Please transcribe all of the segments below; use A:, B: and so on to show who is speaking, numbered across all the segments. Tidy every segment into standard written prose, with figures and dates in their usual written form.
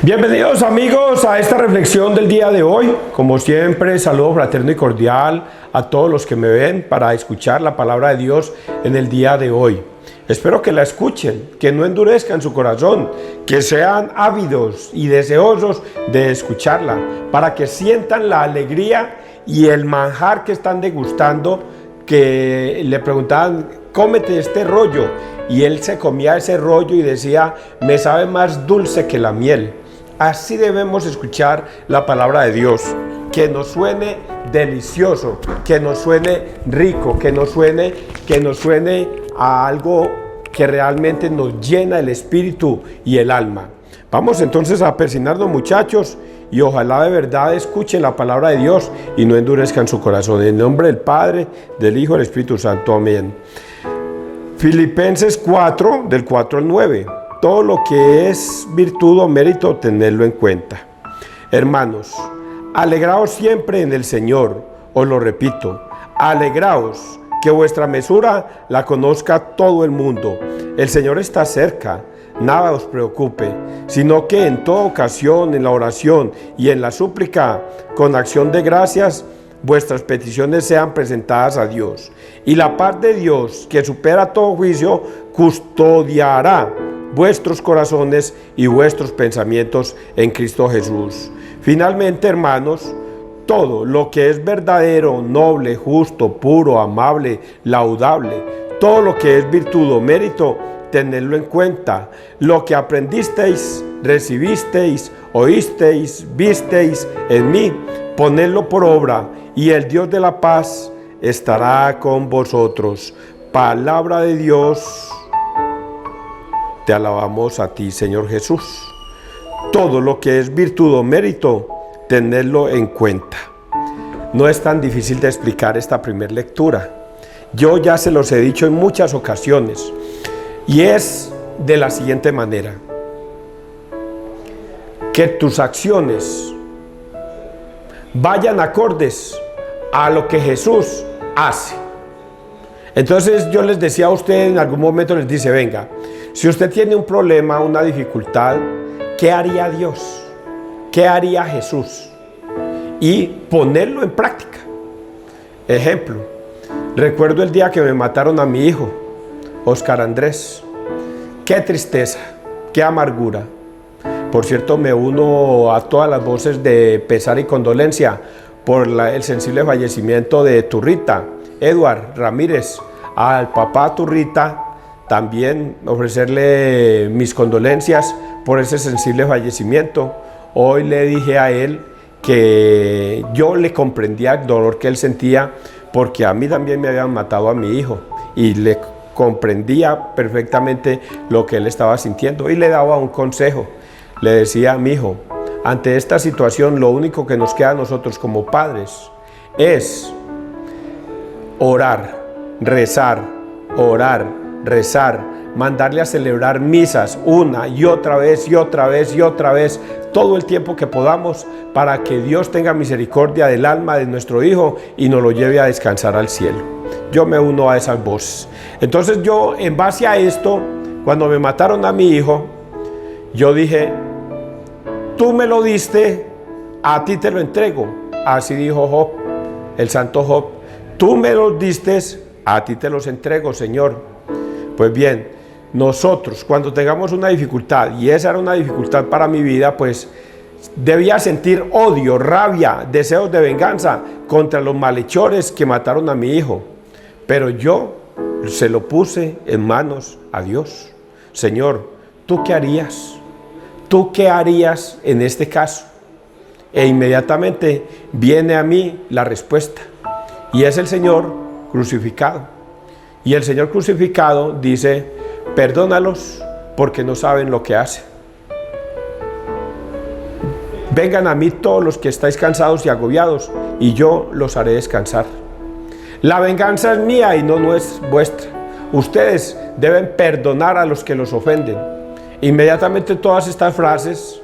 A: Bienvenidos amigos a esta reflexión del día de hoy. Como siempre, saludo fraterno y cordial a todos los que me ven para escuchar la palabra de Dios en el día de hoy. Espero que la escuchen, que no endurezcan su corazón, que sean ávidos y deseosos de escucharla, para que sientan la alegría y el manjar que están degustando, que le preguntaban, cómete este rollo, y él se comía ese rollo y decía, me sabe más dulce que la miel. Así debemos escuchar la palabra de Dios, que nos suene delicioso, que nos suene rico, que nos suene a algo que realmente nos llena el espíritu y el alma. Vamos entonces a persignarnos, muchachos, y ojalá de verdad escuchen la palabra de Dios y no endurezcan su corazón. En el nombre del Padre, del Hijo y del Espíritu Santo. Amén. Filipenses 4, del 4 al 9. Todo lo que es virtud o mérito, tenerlo en cuenta. Hermanos, alegraos siempre en el Señor. Os lo repito, alegraos, que vuestra mesura la conozca todo el mundo. El Señor está cerca, nada os preocupe, sino que en toda ocasión, en la oración y en la súplica, con acción de gracias, vuestras peticiones sean presentadas a Dios. Y la paz de Dios, que supera todo juicio, custodiará vuestros corazones y vuestros pensamientos en Cristo Jesús. Finalmente, hermanos, todo lo que es verdadero, noble, justo, puro, amable, laudable, todo lo que es virtud o mérito, tenedlo en cuenta. Lo que aprendisteis, recibisteis, oísteis, visteis en mí, ponedlo por obra, y el Dios de la paz estará con vosotros. Palabra de Dios. Te alabamos a ti, Señor Jesús. Todo lo que es virtud o mérito, tenerlo en cuenta. No es tan difícil de explicar esta primera lectura. Yo ya se los he dicho en muchas ocasiones, y es de la siguiente manera: que tus acciones vayan acordes a lo que Jesús hace. Entonces yo les decía a usted, en algún momento les dice, venga, si usted tiene un problema, una dificultad, ¿qué haría Dios? ¿Qué haría Jesús? Y ponerlo en práctica. Ejemplo, recuerdo el día que me mataron a mi hijo, Oscar Andrés. Qué tristeza, qué amargura. Por cierto, me uno a todas las voces de pesar y condolencia por el sensible fallecimiento de Turrita, Edward Ramírez. Al papá Turrita también ofrecerle mis condolencias por ese sensible fallecimiento. Hoy le dije a él que yo le comprendía el dolor que él sentía, porque a mí también me habían matado a mi hijo, y le comprendía perfectamente lo que él estaba sintiendo, y le daba un consejo. Le decía, mi hijo, ante esta situación lo único que nos queda a nosotros como padres es orar, rezar, mandarle a celebrar misas una y otra vez y otra vez y otra vez, todo el tiempo que podamos, para que Dios tenga misericordia del alma de nuestro hijo y nos lo lleve a descansar al cielo. Yo me uno a esas voces. Entonces yo, en base a esto, cuando me mataron a mi hijo, yo dije, tú me lo diste, a ti te lo entrego. Así dijo Job, el santo Job. Tú me los diste, a ti te los entrego, Señor. Pues bien, nosotros cuando tengamos una dificultad, y esa era una dificultad para mi vida, pues debía sentir odio, rabia, deseos de venganza contra los malhechores que mataron a mi hijo. Pero yo se lo puse en manos a Dios. Señor, ¿tú qué harías? ¿Tú qué harías en este caso? E inmediatamente viene a mí la respuesta, y es el Señor crucificado. Y el Señor crucificado dice, perdónalos porque no saben lo que hacen. Vengan a mí todos los que estáis cansados y agobiados, y yo los haré descansar. La venganza es mía y no es vuestra. Ustedes deben perdonar a los que los ofenden. Inmediatamente todas estas frases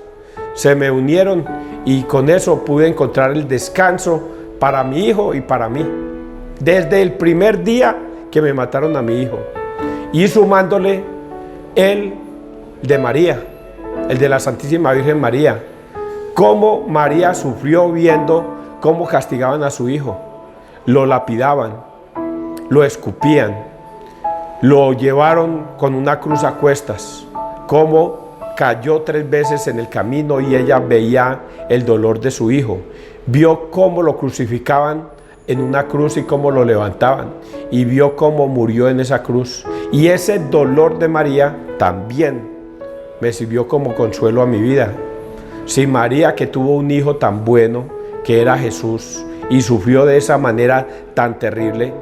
A: se me unieron, y con eso pude encontrar el descanso para mi hijo y para mí, desde el primer día que me mataron a mi hijo, y sumándole el de María, el de la Santísima Virgen María. Cómo María sufrió viendo cómo castigaban a su hijo. Lo lapidaban, lo escupían, lo llevaron con una cruz a cuestas. Cómo cayó 3 veces en el camino y ella veía el dolor de su hijo. Vio cómo lo crucificaban en una cruz y cómo lo levantaban. Y vio cómo murió en esa cruz. Y ese dolor de María también me sirvió como consuelo a mi vida. Si María, que tuvo un hijo tan bueno, que era Jesús, y sufrió de esa manera tan terrible,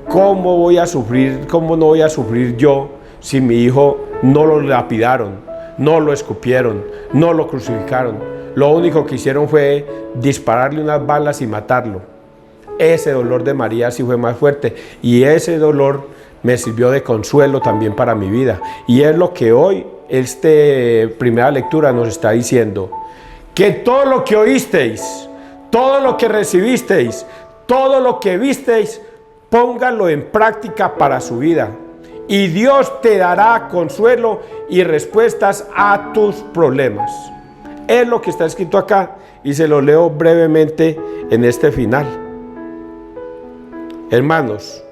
A: ¿cómo voy a sufrir, cómo no voy a sufrir yo si mi hijo no lo lapidaron, no lo escupieron, no lo crucificaron? Lo único que hicieron fue dispararle unas balas y matarlo. Ese dolor de María sí fue más fuerte, y ese dolor me sirvió de consuelo también para mi vida. Y es lo que hoy primera lectura nos está diciendo: que todo lo que oísteis, todo lo que recibisteis, todo lo que visteis, póngalo en práctica para su vida. Y Dios te dará consuelo y respuestas a tus problemas. Es lo que está escrito acá, y se lo leo brevemente en este final. Hermanos,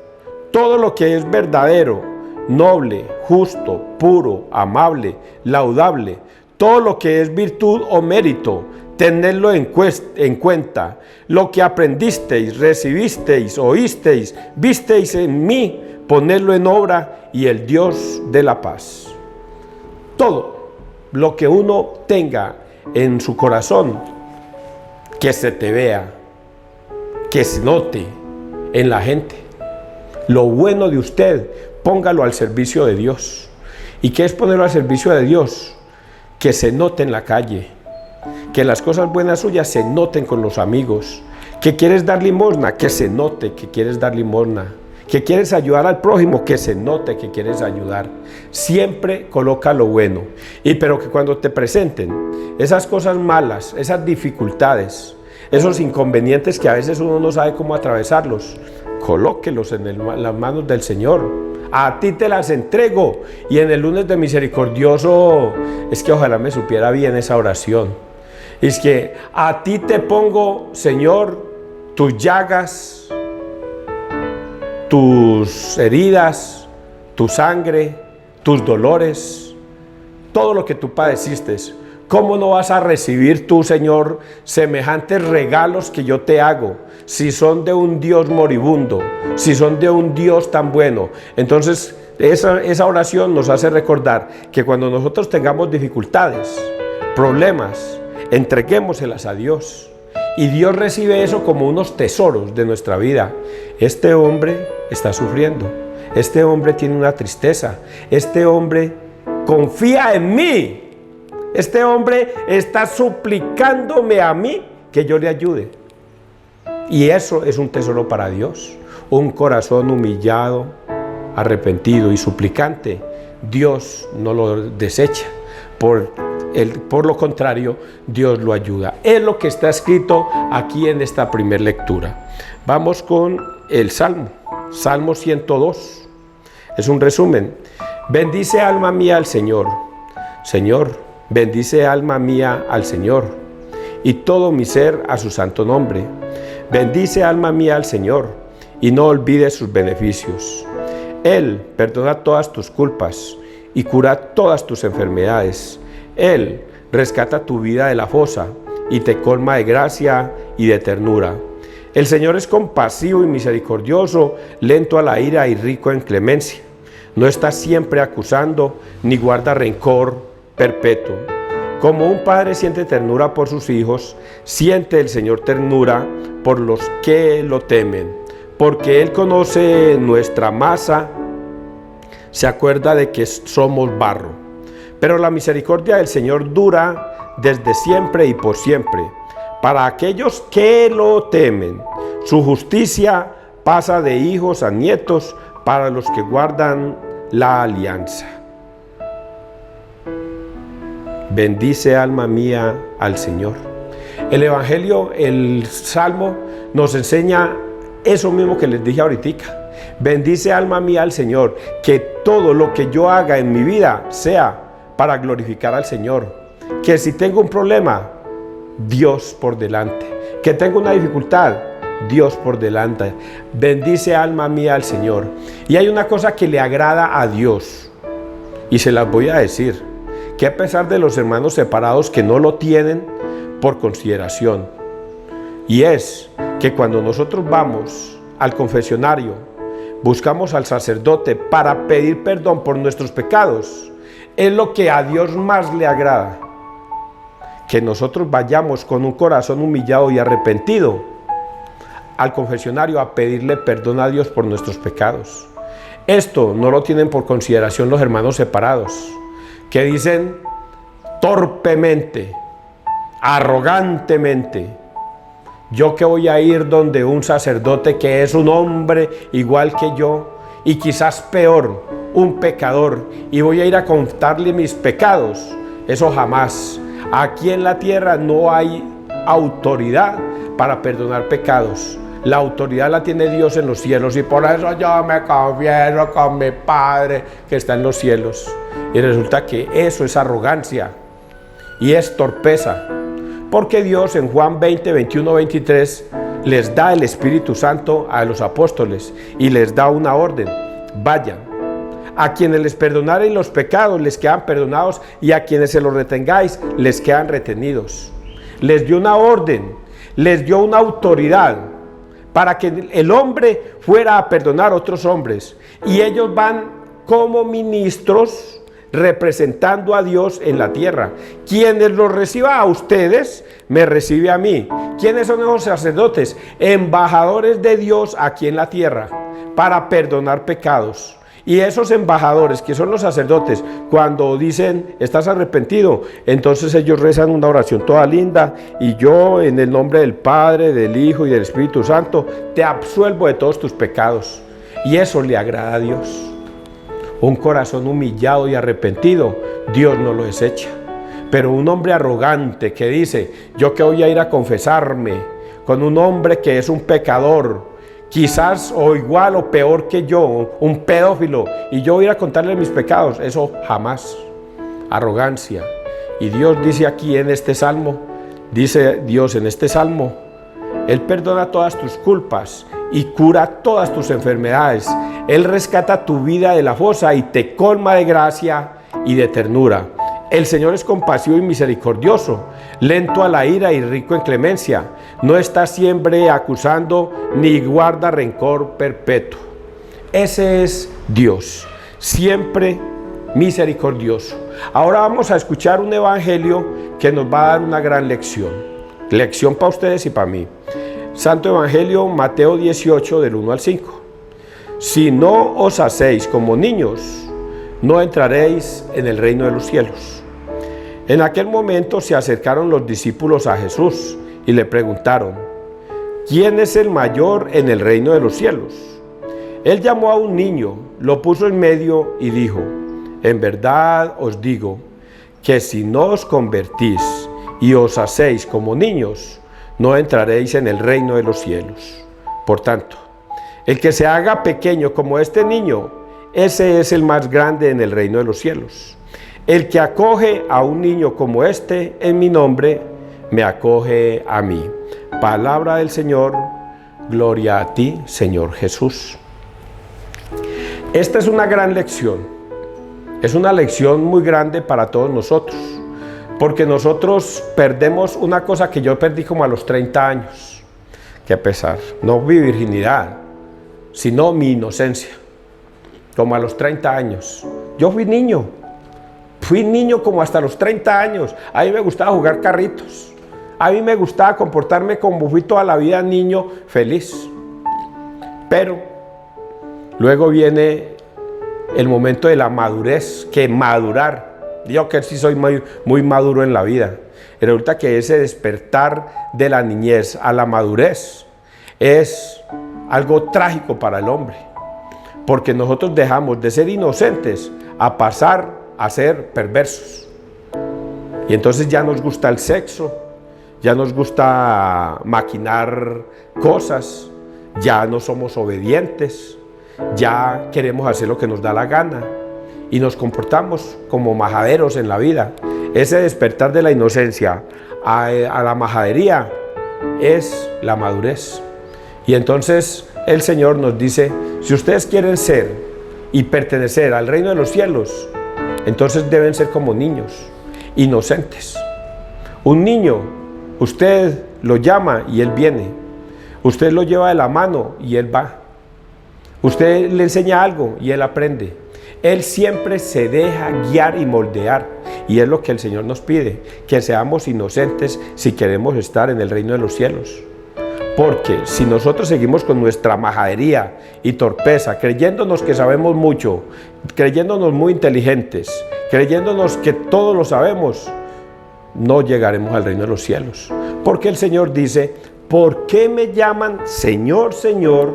A: todo lo que es verdadero, noble, justo, puro, amable, laudable, todo lo que es virtud o mérito, tenedlo en cuenta. Lo que aprendisteis, recibisteis, oísteis, visteis en mí, ponedlo en obra, y el Dios de la paz. Todo lo que uno tenga en su corazón, que se te vea, que se note en la gente. Lo bueno de usted, póngalo al servicio de Dios. ¿Y qué es ponerlo al servicio de Dios? Que se note en la calle, que las cosas buenas suyas se noten con los amigos. Que quieres dar limosna, que se note que quieres dar limosna. Que quieres ayudar al prójimo, que se note que quieres ayudar. Siempre coloca lo bueno. Pero que cuando te presenten esas cosas malas, esas dificultades, esos inconvenientes que a veces uno no sabe cómo atravesarlos, colóquelos en las manos del Señor. A ti te las entrego. Y en el lunes de misericordioso, es que ojalá me supiera bien esa oración. Es que a ti te pongo, Señor, tus llagas, tus heridas, tu sangre, tus dolores, todo lo que tú padeciste. ¿Cómo no vas a recibir tú, Señor, semejantes regalos que yo te hago, si son de un Dios moribundo, si son de un Dios tan bueno? Entonces, esa oración nos hace recordar que cuando nosotros tengamos dificultades, problemas, entreguémoselas a Dios. Y Dios recibe eso como unos tesoros de nuestra vida. Este hombre está sufriendo, este hombre tiene una tristeza, este hombre confía en mí. Este hombre está suplicándome a mí que yo le ayude. Y eso es un tesoro para Dios. Un corazón humillado, arrepentido y suplicante, Dios no lo desecha. Por lo contrario, Dios lo ayuda. Es lo que está escrito aquí en esta primera lectura. Vamos con el Salmo. Salmo 102. Es un resumen. Bendice alma mía al Señor. Señor, bendice alma mía al Señor, y todo mi ser a su santo nombre. Bendice alma mía al Señor, y no olvides sus beneficios. Él perdona todas tus culpas y cura todas tus enfermedades. Él rescata tu vida de la fosa y te colma de gracia y de ternura. El Señor es compasivo y misericordioso, lento a la ira y rico en clemencia. No está siempre acusando, ni guarda rencor perpetuo. Como un padre siente ternura por sus hijos, siente el Señor ternura por los que lo temen. Porque Él conoce nuestra masa, se acuerda de que somos barro. Pero la misericordia del Señor dura desde siempre y por siempre, para aquellos que lo temen. Su justicia pasa de hijos a nietos, para los que guardan la alianza. Bendice alma mía al Señor. El Evangelio, el Salmo, nos enseña eso mismo que les dije ahorita. Bendice alma mía al Señor, que todo lo que yo haga en mi vida sea para glorificar al Señor. Que si tengo un problema, Dios por delante. Que tengo una dificultad, Dios por delante. Bendice alma mía al Señor. Y hay una cosa que le agrada a Dios, y se las voy a decir, que a pesar de los hermanos separados que no lo tienen por consideración, y es que cuando nosotros vamos al confesionario, buscamos al sacerdote para pedir perdón por nuestros pecados, es lo que a Dios más le agrada. Que nosotros vayamos con un corazón humillado y arrepentido al confesionario a pedirle perdón a Dios por nuestros pecados. Esto no lo tienen por consideración los hermanos separados, que dicen torpemente, arrogantemente: yo que voy a ir donde un sacerdote que es un hombre igual que yo y quizás peor, un pecador, y voy a ir a contarle mis pecados. Eso jamás. Aquí en la tierra no hay autoridad para perdonar pecados. La autoridad la tiene Dios en los cielos, y por eso yo me confieso con mi Padre que está en los cielos. Y resulta que eso es arrogancia y es torpeza, porque Dios en Juan 20, 21, 23 les da el Espíritu Santo a los apóstoles y les da una orden: vayan. A quienes les perdonaren los pecados les quedan perdonados, y a quienes se los retengáis les quedan retenidos. Les dio una orden, les dio una autoridad para que el hombre fuera a perdonar a otros hombres, y ellos van como ministros representando a Dios en la tierra. Quienes los reciba a ustedes, me recibe a mí. ¿Quiénes son esos sacerdotes? Embajadores de Dios aquí en la tierra para perdonar pecados. Y esos embajadores, que son los sacerdotes, cuando dicen estás arrepentido, entonces ellos rezan una oración toda linda: y yo en el nombre del Padre, del Hijo y del Espíritu Santo te absuelvo de todos tus pecados. Y eso le agrada a Dios. Un corazón humillado y arrepentido, Dios no lo desecha. Pero un hombre arrogante que dice: yo que voy a ir a confesarme con un hombre que es un pecador, quizás o igual o peor que yo, un pedófilo, y yo voy a ir a contarle mis pecados, eso jamás. Arrogancia. Y Dios dice aquí en este salmo, dice Dios en este salmo: Él perdona todas tus culpas y cura todas tus enfermedades. Él rescata tu vida de la fosa y te colma de gracia y de ternura. El Señor es compasivo y misericordioso, lento a la ira y rico en clemencia. No está siempre acusando ni guarda rencor perpetuo. Ese es Dios, siempre misericordioso. Ahora vamos a escuchar un evangelio que nos va a dar una gran lección. Lección para ustedes y para mí. Santo Evangelio, Mateo 18, del 1 al 5. Si no os hacéis como niños, no entraréis en el reino de los cielos. En aquel momento se acercaron los discípulos a Jesús y le preguntaron: ¿quién es el mayor en el reino de los cielos? Él llamó a un niño, lo puso en medio y dijo: en verdad os digo que si no os convertís y os hacéis como niños, no entraréis en el reino de los cielos. Por tanto, el que se haga pequeño como este niño, ese es el más grande en el reino de los cielos. El que acoge a un niño como este en mi nombre, me acoge a mí. Palabra del Señor, gloria a ti, Señor Jesús. Esta es una gran lección. Es una lección muy grande para todos nosotros, porque nosotros perdemos una cosa que yo perdí como a los 30 años. Qué pesar, no mi virginidad, sino mi inocencia. Como a los 30 años. Yo fui niño como hasta los 30 años. A mí me gustaba jugar carritos. A mí me gustaba comportarme como fui toda la vida, niño feliz. Pero luego viene el momento de la madurez, que madurar. Yo que sí soy muy maduro en la vida. Y resulta que ese despertar de la niñez a la madurez es algo trágico para el hombre. Porque nosotros dejamos de ser inocentes a pasar a ser perversos. Y entonces ya nos gusta el sexo, ya nos gusta maquinar cosas, ya no somos obedientes, ya queremos hacer lo que nos da la gana. y nos comportamos como majaderos en la vida. Ese despertar de la inocencia a la majadería es la madurez. Y entonces el Señor nos dice, si ustedes quieren ser y pertenecer al reino de los cielos, entonces deben ser como niños, inocentes. Un niño, usted lo llama y él viene. Usted lo lleva de la mano y él va. Usted le enseña algo y él aprende. Él siempre se deja guiar y moldear. Y es lo que el Señor nos pide, que seamos inocentes si queremos estar en el reino de los cielos. Porque si nosotros seguimos con nuestra majadería y torpeza, creyéndonos que sabemos mucho, creyéndonos muy inteligentes, creyéndonos que todo lo sabemos, no llegaremos al reino de los cielos. Porque el Señor dice, ¿por qué me llaman Señor, Señor,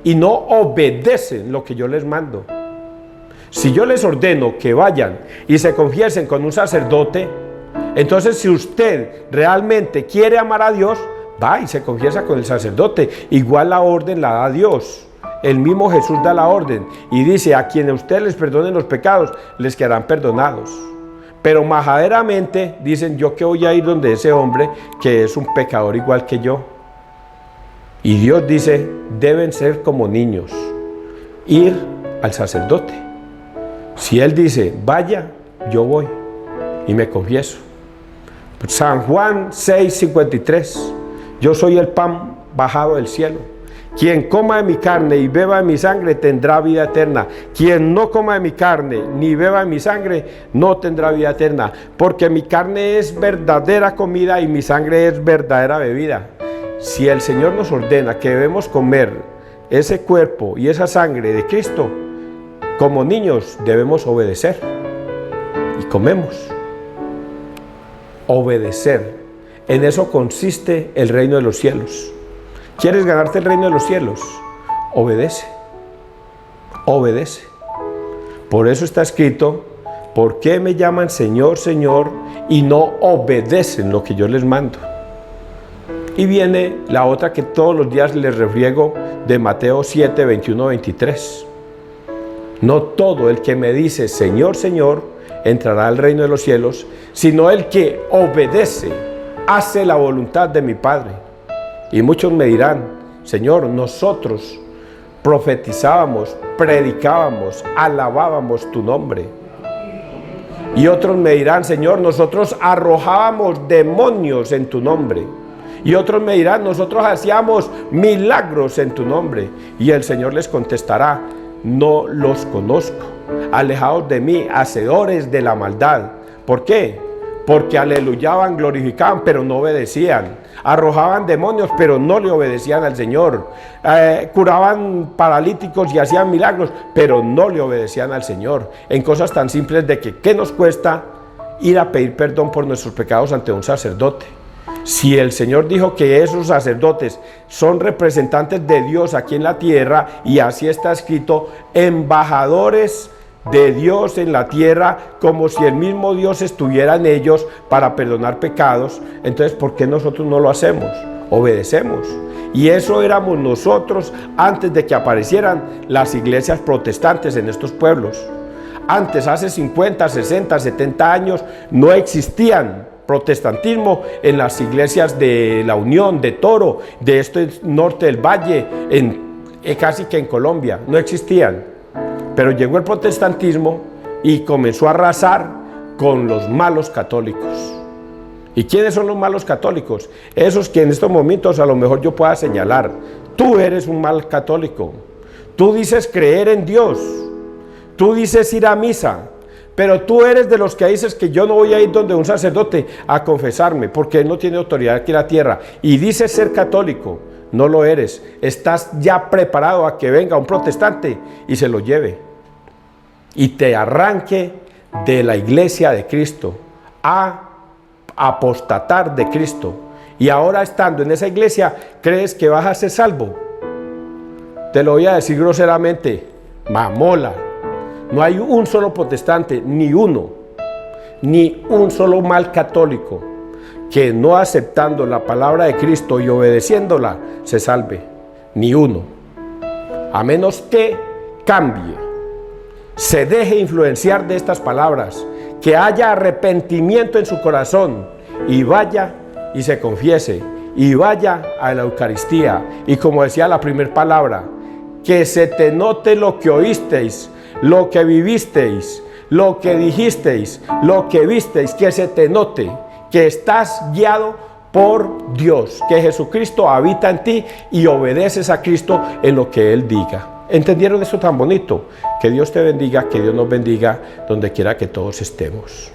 A: y no obedecen lo que yo les mando? Si yo les ordeno que vayan y se confiesen con un sacerdote, entonces si usted realmente quiere amar a Dios, va y se confiesa con el sacerdote. Igual la orden la da Dios. El mismo Jesús da la orden y dice, a quienes ustedes les perdonen los pecados, les quedarán perdonados. Pero majaderamente dicen, yo que voy a ir donde ese hombre que es un pecador igual que yo. Y Dios dice, deben ser como niños, ir al sacerdote. Si Él dice, vaya, yo voy y me confieso. San Juan 6:53, yo soy el pan bajado del cielo. Quien coma de mi carne y beba de mi sangre tendrá vida eterna. Quien no coma de mi carne ni beba de mi sangre no tendrá vida eterna. Porque mi carne es verdadera comida y mi sangre es verdadera bebida. Si el Señor nos ordena que debemos comer ese cuerpo y esa sangre de Cristo, como niños debemos obedecer. Y comemos. Obedecer. En eso consiste el reino de los cielos. ¿Quieres ganarte el reino de los cielos? Obedece. Obedece. Por eso está escrito, ¿por qué me llaman Señor, Señor y no obedecen lo que yo les mando? Y viene la otra que todos los días les refriego de Mateo 7, 21, 23. No todo el que me dice Señor, Señor entrará al reino de los cielos, sino el que obedece, hace la voluntad de mi Padre. Y muchos me dirán, Señor, nosotros profetizábamos, predicábamos, alabábamos tu nombre. Y otros me dirán, Señor, nosotros arrojábamos demonios en tu nombre. Y otros me dirán, nosotros hacíamos milagros en tu nombre. Y el Señor les contestará, no los conozco. Alejaos de mí, hacedores de la maldad. ¿Por qué? Porque aleluyaban, glorificaban, pero no obedecían. Arrojaban demonios, pero no le obedecían al Señor. Curaban paralíticos y hacían milagros, pero no le obedecían al Señor. En cosas tan simples de que, ¿qué nos cuesta ir a pedir perdón por nuestros pecados ante un sacerdote? Si el Señor dijo que esos sacerdotes son representantes de Dios aquí en la tierra, y así está escrito, embajadores de Dios en la tierra, como si el mismo Dios estuviera en ellos para perdonar pecados, entonces ¿por qué nosotros no lo hacemos? Obedecemos. Y eso éramos nosotros antes de que aparecieran las iglesias protestantes en estos pueblos. Antes, hace 50, 60, 70 años, no existían protestantismo en las iglesias de La Unión, de Toro, de este norte del valle, casi que en Colombia, no existían. Pero llegó el protestantismo y comenzó a arrasar con los malos católicos. ¿Y quiénes son los malos católicos? Esos que en estos momentos a lo mejor yo pueda señalar. Tú eres un mal católico. Tú dices creer en Dios. Tú dices ir a misa. Pero tú eres de los que dices que yo no voy a ir donde un sacerdote a confesarme porque él no tiene autoridad aquí en la tierra. Y dices ser católico. No lo eres. Estás ya preparado a que venga un protestante y se lo lleve. Y te arranque de la iglesia de Cristo a apostatar de Cristo. Y ahora estando en esa iglesia, ¿crees que vas a ser salvo? Te lo voy a decir groseramente. Mamola. No hay un solo protestante, ni uno, ni un solo mal católico que no aceptando la palabra de Cristo y obedeciéndola se salve. Ni uno. A menos que cambie. se deje influenciar de estas palabras, que haya arrepentimiento en su corazón y vaya y se confiese y vaya a la Eucaristía. Y como decía la primera palabra, que se te note lo que oísteis, lo que vivisteis, lo que dijisteis, lo que visteis, que se te note que estás guiado por Dios, que Jesucristo habita en ti y obedeces a Cristo en lo que Él diga. ¿Entendieron eso tan bonito? Que Dios te bendiga, que Dios nos bendiga donde quiera que todos estemos.